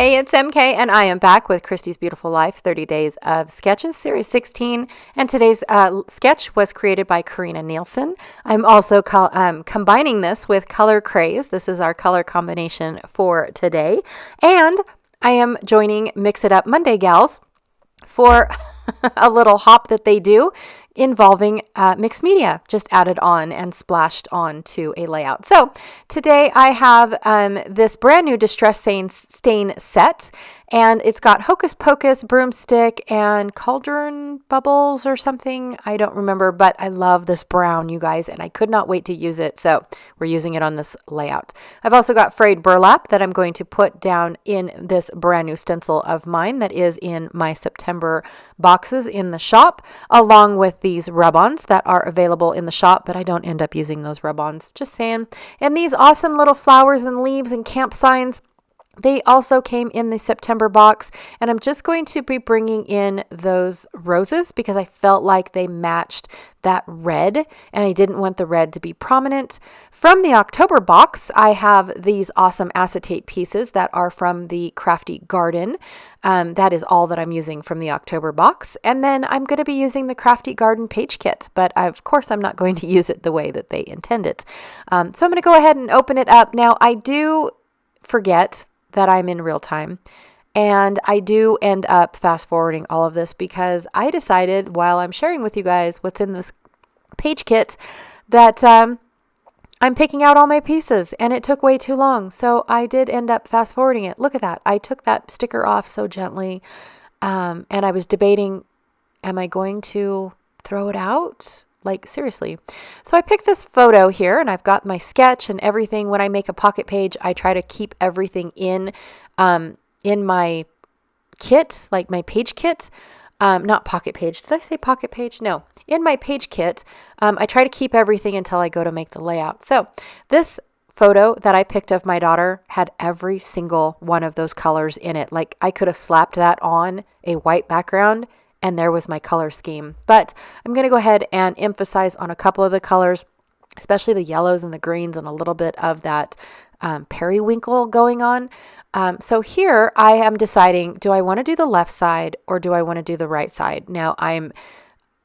Hey, it's MK, and I am back with Christy's Beautiful Life 30 Days of Sketches, Series 16. And today's sketch was created by Carina Nilsson. I'm also combining this with Color Craze. This is our color combination for today. And I am joining Mix It Up Monday Gals for a little hop that they do involving mixed media, just added on and splashed onto a layout. So today I have this brand new Distress Stain set, and it's got Hocus Pocus, Broomstick, and Cauldron Bubbles or something. I don't remember, but I love this brown, you guys, and I could not wait to use it, so we're using it on this layout. I've also got frayed burlap that I'm going to put down in this brand new stencil of mine that is in my September boxes in the shop, along with these rub-ons that are available in the shop, but I don't end up using those rub-ons, just saying. And these awesome little flowers and leaves and camp signs, they also came in the September box, and I'm just going to be bringing in those roses because I felt like they matched that red, and I didn't want the red to be prominent. From the October box, I have these awesome acetate pieces that are from the Crafty Garden. That is all that I'm using from the October box. And then I'm going to be using the Crafty Garden page kit, but of course I'm not going to use it the way that they intend it. So I'm going to go ahead and open it up. Now, I do forget that I'm in real time. And I do end up fast forwarding all of this because I decided while I'm sharing with you guys what's in this page kit that I'm picking out all my pieces, and it took way too long. So I did end up fast forwarding it. Look at that. I took that sticker off so gently. And I was debating, am I going to throw it out? Like, seriously. So I picked this photo here, and I've got my sketch and everything. When I make a pocket page, I try to keep everything in my kit, like my page kit. Not pocket page. Did I say pocket page? No. In my page kit, I try to keep everything until I go to make the layout. So this photo that I picked of my daughter had every single one of those colors in it. Like, I could have slapped that on a white background and there was my color scheme. But I'm going to go ahead and emphasize on a couple of the colors, especially the yellows and the greens and a little bit of that periwinkle going on. So here I am deciding, do I want to do the left side or do I want to do the right side? Now I'm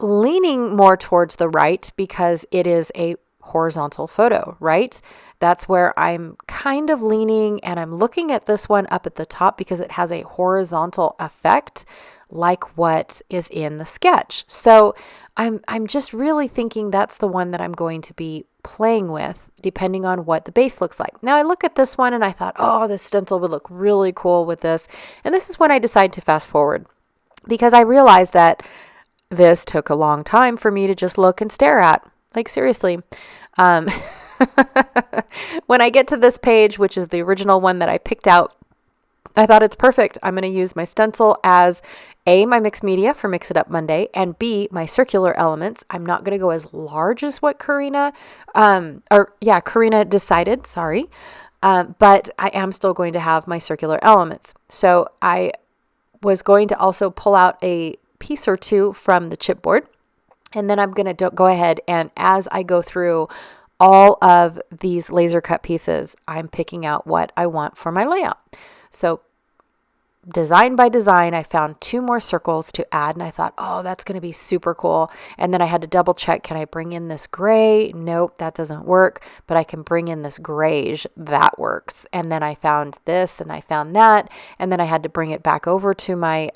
leaning more towards the right because it is a horizontal photo, right? That's where I'm kind of leaning, and I'm looking at this one up at the top because it has a horizontal effect like what is in the sketch. So I'm just really thinking that's the one that I'm going to be playing with depending on what the base looks like. Now I look at this one and I thought, oh, this stencil would look really cool with this. And this is when I decided to fast forward because I realized that this took a long time for me to just look and stare at. Like, seriously. When I get to this page, which is the original one that I picked out, I thought it's perfect. I'm going to use my stencil as A, my mixed media for Mix It Up Monday, and B, my circular elements. I'm not going to go as large as what Carina decided, sorry. But I am still going to have my circular elements. So I was going to also pull out a piece or two from the chipboard. And then I'm going to go ahead and as I go through all of these laser cut pieces, I'm picking out what I want for my layout. So design by design, I found 2 more circles to add, and I thought, oh, that's going to be super cool. And then I had to double check, can I bring in this gray? Nope, that doesn't work, but I can bring in this grayish. That works. And then I found this and I found that, and then I had to bring it back over to my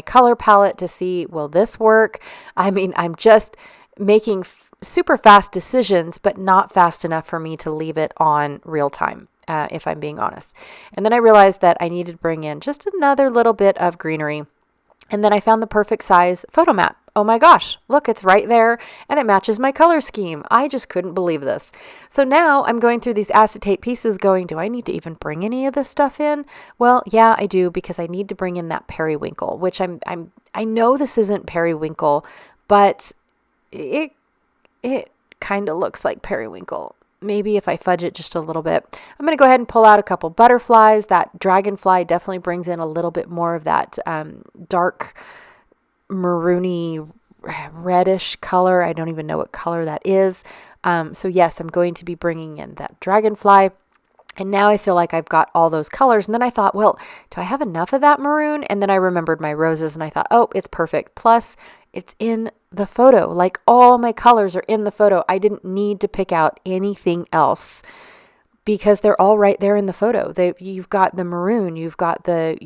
color palette to see, will this work? I mean, I'm just making super fast decisions, but not fast enough for me to leave it on real time. If I'm being honest. And then I realized that I needed to bring in just another little bit of greenery. And then I found the perfect size photo mat. Oh my gosh, look, it's right there and it matches my color scheme. I just couldn't believe this. So now I'm going through these acetate pieces going, do I need to even bring any of this stuff in? Well, yeah, I do, because I need to bring in that periwinkle, which I know this isn't periwinkle, but it kind of looks like periwinkle. Maybe if I fudge it just a little bit. I'm going to go ahead and pull out a couple butterflies. That dragonfly definitely brings in a little bit more of that dark maroony reddish color. I don't even know what color that is. So yes, I'm going to be bringing in that dragonfly. And now I feel like I've got all those colors. And then I thought, well, do I have enough of that maroon? And then I remembered my roses and I thought, oh, it's perfect. Plus, it's in the photo. Like all my colors are in the photo. I didn't need to pick out anything else because they're all right there in the photo. You've got the maroon, you've got the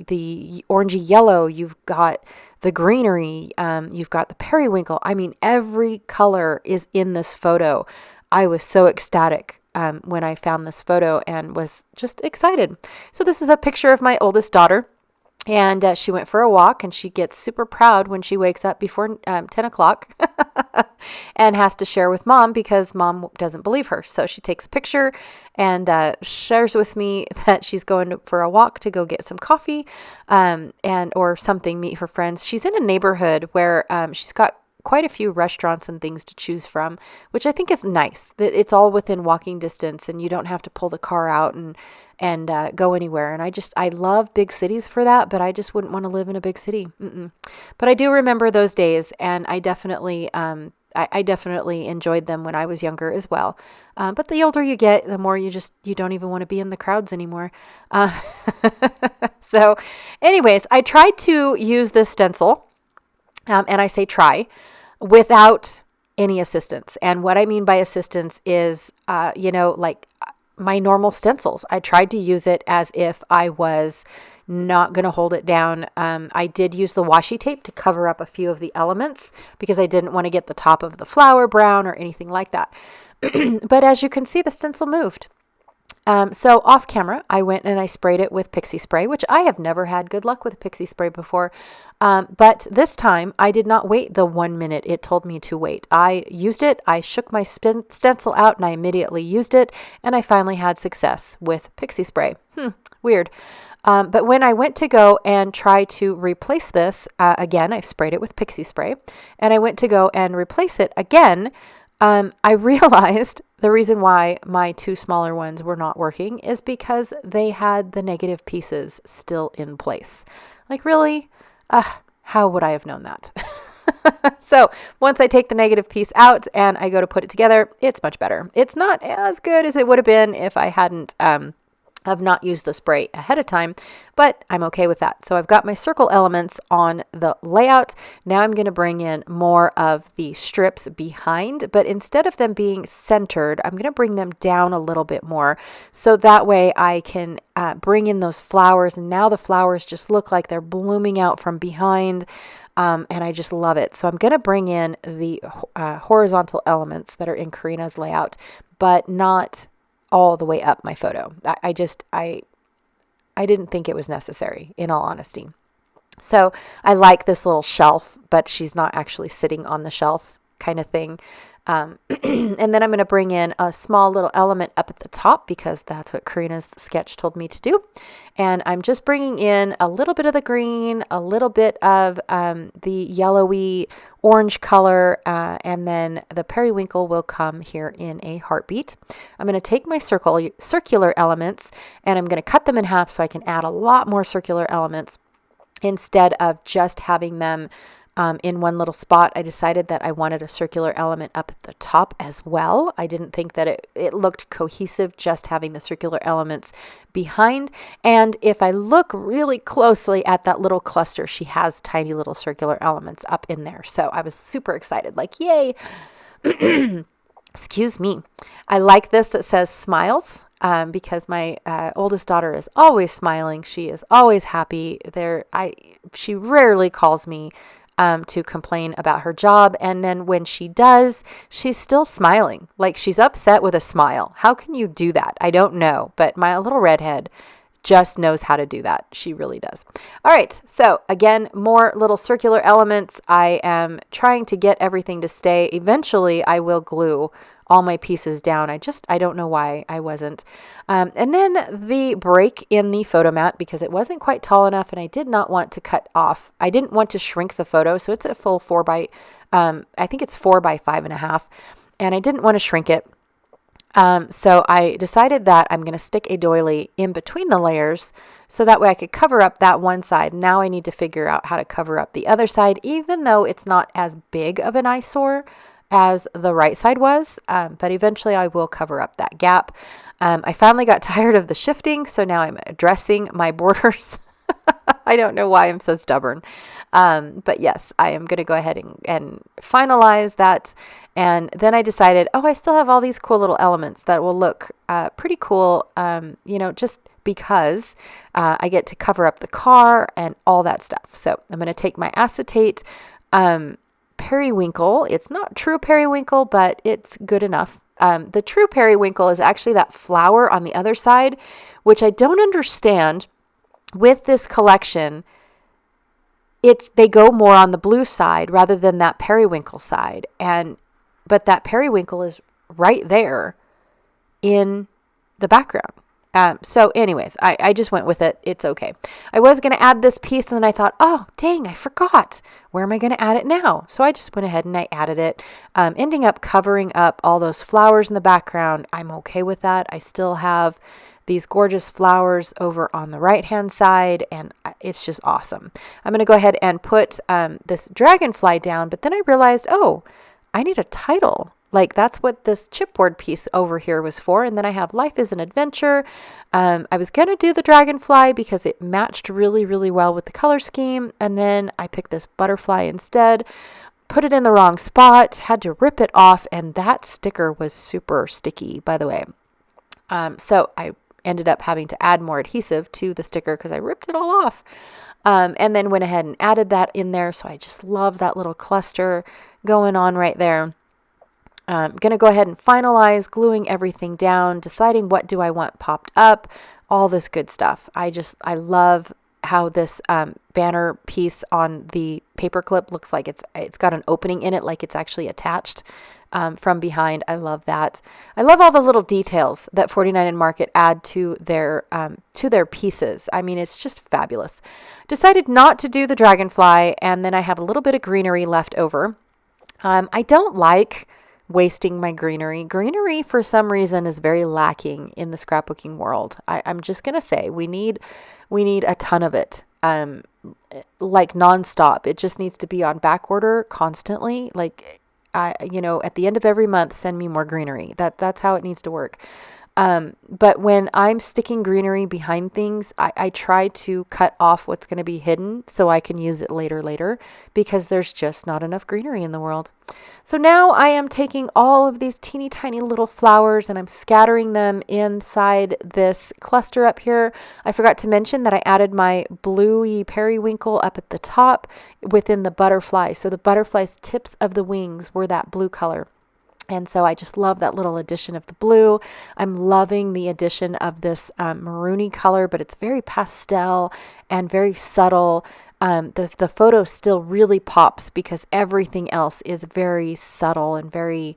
orangey yellow, you've got the greenery, you've got the periwinkle. I mean, every color is in this photo. I was so ecstatic when I found this photo and was just excited. So this is a picture of my oldest daughter. And she went for a walk, and she gets super proud when she wakes up before 10 o'clock and has to share with mom because mom doesn't believe her. So she takes a picture and shares with me that she's going for a walk to go get some coffee or something, meet her friends. She's in a neighborhood where she's got quite a few restaurants and things to choose from, which I think is nice. That it's all within walking distance and you don't have to pull the car out and go anywhere. And I love big cities for that, but I just wouldn't want to live in a big city. But I do remember those days, and I definitely enjoyed them when I was younger as well. But the older you get, the more you don't even want to be in the crowds anymore. So anyways, I tried to use this stencil, and I say try, without any assistance. And what I mean by assistance is, like my normal stencils. I tried to use it as if I was not going to hold it down. I did use the washi tape to cover up a few of the elements because I didn't want to get the top of the flower brown or anything like that. But as you can see, the stencil moved. So off camera, I went and I sprayed it with pixie spray, which I have never had good luck with pixie spray before. But this time I did not wait the 1 minute it told me to wait. I used it. I shook my stencil out and I immediately used it. And I finally had success with pixie spray. Weird. But when I went to go and try to replace this, again, I sprayed it with pixie spray and I went to go and replace it again. I realized the reason why my two smaller ones were not working is because they had the negative pieces still in place. Like, really? How would I have known that? So once I take the negative piece out and I go to put it together, it's much better. It's not as good as it would have been if I hadn't have not used the spray ahead of time, but I'm okay with that. So I've got my circle elements on the layout. Now I'm going to bring in more of the strips behind, but instead of them being centered, I'm going to bring them down a little bit more. So that way I can bring in those flowers, and now the flowers just look like they're blooming out from behind. And I just love it. So I'm going to bring in the horizontal elements that are in Carina's layout, but not all the way up my photo. I didn't think it was necessary, in all honesty. So I like this little shelf, but she's not actually sitting on the shelf kind of thing. And then I'm going to bring in a small little element up at the top because that's what Carina's sketch told me to do. And I'm just bringing in a little bit of the green, a little bit of the yellowy orange color, and then the periwinkle will come here in a heartbeat. I'm going to take my circular elements and I'm going to cut them in half so I can add a lot more circular elements instead of just having them in one little spot. I decided that I wanted a circular element up at the top as well. I didn't think that it looked cohesive just having the circular elements behind. And if I look really closely at that little cluster, she has tiny little circular elements up in there. So I was super excited, like, yay. Excuse me. I like this that says smiles. Because my oldest daughter is always smiling. She is always happy. She rarely calls me to complain about her job. And then when she does, she's still smiling. Like, she's upset with a smile. How can you do that? I don't know. But my little redhead just knows how to do that. She really does. All right. So again, more little circular elements. I am trying to get everything to stay. Eventually, I will glue all my pieces down. I don't know why I wasn't. And then the break in the photo mat, because it wasn't quite tall enough and I did not want to cut off. I didn't want to shrink the photo. So it's a full 4 by 5.5. And I didn't want to shrink it. So I decided that I'm going to stick a doily in between the layers so that way I could cover up that one side. Now I need to figure out how to cover up the other side, even though it's not as big of an eyesore as the right side was, but eventually I will cover up that gap. I finally got tired of the shifting, so now I'm addressing my borders. I don't know why I'm so stubborn. But yes, I am going to go ahead and finalize that. And then I decided, I still have all these cool little elements that will look pretty cool, just because I get to cover up the car and all that stuff. So I'm going to take my acetate periwinkle. It's not true periwinkle, but it's good enough. The true periwinkle is actually that flower on the other side, which I don't understand. With this collection, they go more on the blue side rather than that periwinkle side. But that periwinkle is right there in the background. So anyways, I just went with it. It's okay. I was going to add this piece and then I thought, oh, dang, I forgot. Where am I going to add it now? So I just went ahead and I added it, ending up covering up all those flowers in the background. I'm okay with that. I still have these gorgeous flowers over on the right-hand side, and it's just awesome. I'm going to go ahead and put this dragonfly down, but then I realized, I need a title. Like, that's what this chipboard piece over here was for. And then I have Life is an Adventure. I was going to do the dragonfly because it matched really, really well with the color scheme. And then I picked this butterfly instead, put it in the wrong spot, had to rip it off. And that sticker was super sticky, by the way. So I ended up having to add more adhesive to the sticker because I ripped it all off. And then went ahead and added that in there. So I just love that little cluster going on right there. I'm going to go ahead and finalize gluing everything down, deciding what do I want popped up, all this good stuff. I love how this banner piece on the paper clip looks like it's got an opening in it, like it's actually attached from behind. I love that. I love all the little details that 49 and Market add to their pieces. I mean, it's just fabulous. Decided not to do the dragonfly, and then I have a little bit of greenery left over. I don't like wasting my greenery. Greenery, for some reason, is very lacking in the scrapbooking world. I'm just going to say we need a ton of it, like nonstop. It just needs to be on back order constantly. Like, at the end of every month, send me more greenery. That's how it needs to work. But when I'm sticking greenery behind things, I try to cut off what's going to be hidden so I can use it later because there's just not enough greenery in the world. So now I am taking all of these teeny tiny little flowers and I'm scattering them inside this cluster up here. I forgot to mention that I added my bluey periwinkle up at the top within the butterfly. So the butterfly's tips of the wings were that blue color. And so I just love that little addition of the blue. I'm loving the addition of this maroony color, but it's very pastel and very subtle. The photo still really pops because everything else is very subtle and very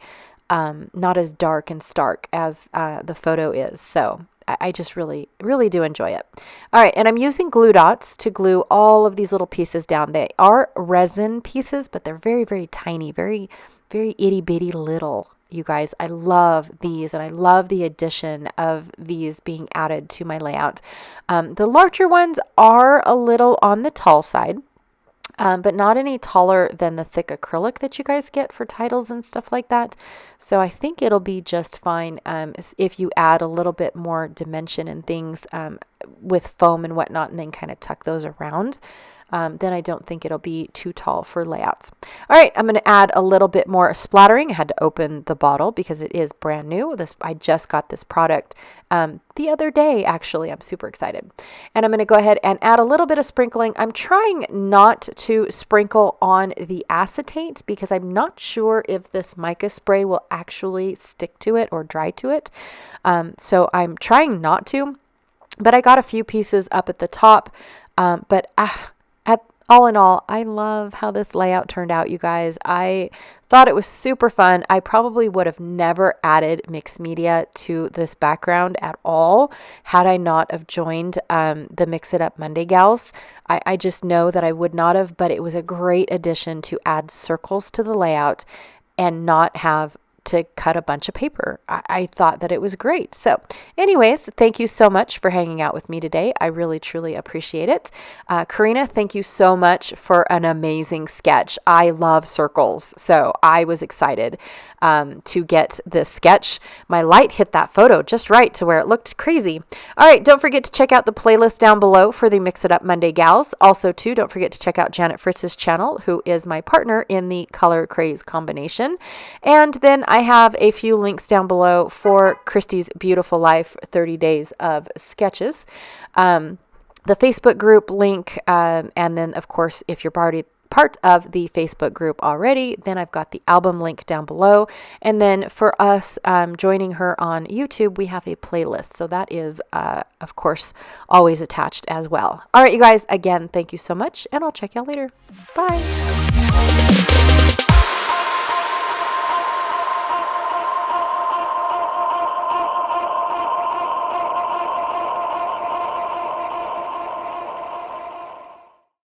not as dark and stark as the photo is. So I just really, really do enjoy it. All right, and I'm using glue dots to glue all of these little pieces down. They are resin pieces, but they're very, very tiny, very, very itty bitty little. You guys, I love these, and I love the addition of these being added to my layout. The larger ones are a little on the tall side, but not any taller than the thick acrylic that you guys get for titles and stuff like that. So I think it'll be just fine if you add a little bit more dimension and things with foam and whatnot, and then kind of tuck those around. Then I don't think it'll be too tall for layouts. All right, I'm going to add a little bit more splattering. I had to open the bottle because it is brand new. I just got this product the other day, actually. I'm super excited. And I'm going to go ahead and add a little bit of sprinkling. I'm trying not to sprinkle on the acetate because I'm not sure if this mica spray will actually stick to it or dry to it. So I'm trying not to, but I got a few pieces up at the top. All in all, I love how this layout turned out, you guys. I thought it was super fun. I probably would have never added mixed media to this background at all had I not have joined the Mix It Up Monday gals. I just know that I would not have, but it was a great addition to add circles to the layout and not have to cut a bunch of paper. I thought that it was great. So anyways, thank you so much for hanging out with me today. I really, truly appreciate it. Carina, thank you so much for an amazing sketch. I love circles, so I was excited to get this sketch. My light hit that photo just right to where it looked crazy. All right, don't forget to check out the playlist down below for the Mix It Up Monday gals. Also, too, don't forget to check out Janet Fritz's channel, who is my partner in the Color Craze combination. And then I have a few links down below for Christy's Beautiful Life 30 Days of Sketches. The Facebook group link, and then, of course, if you're already part of the Facebook group already, then I've got the album link down below. And then for us joining her on YouTube, we have a playlist. So that is, of course, always attached as well. All right, you guys, again, thank you so much, and I'll check y'all later. Bye.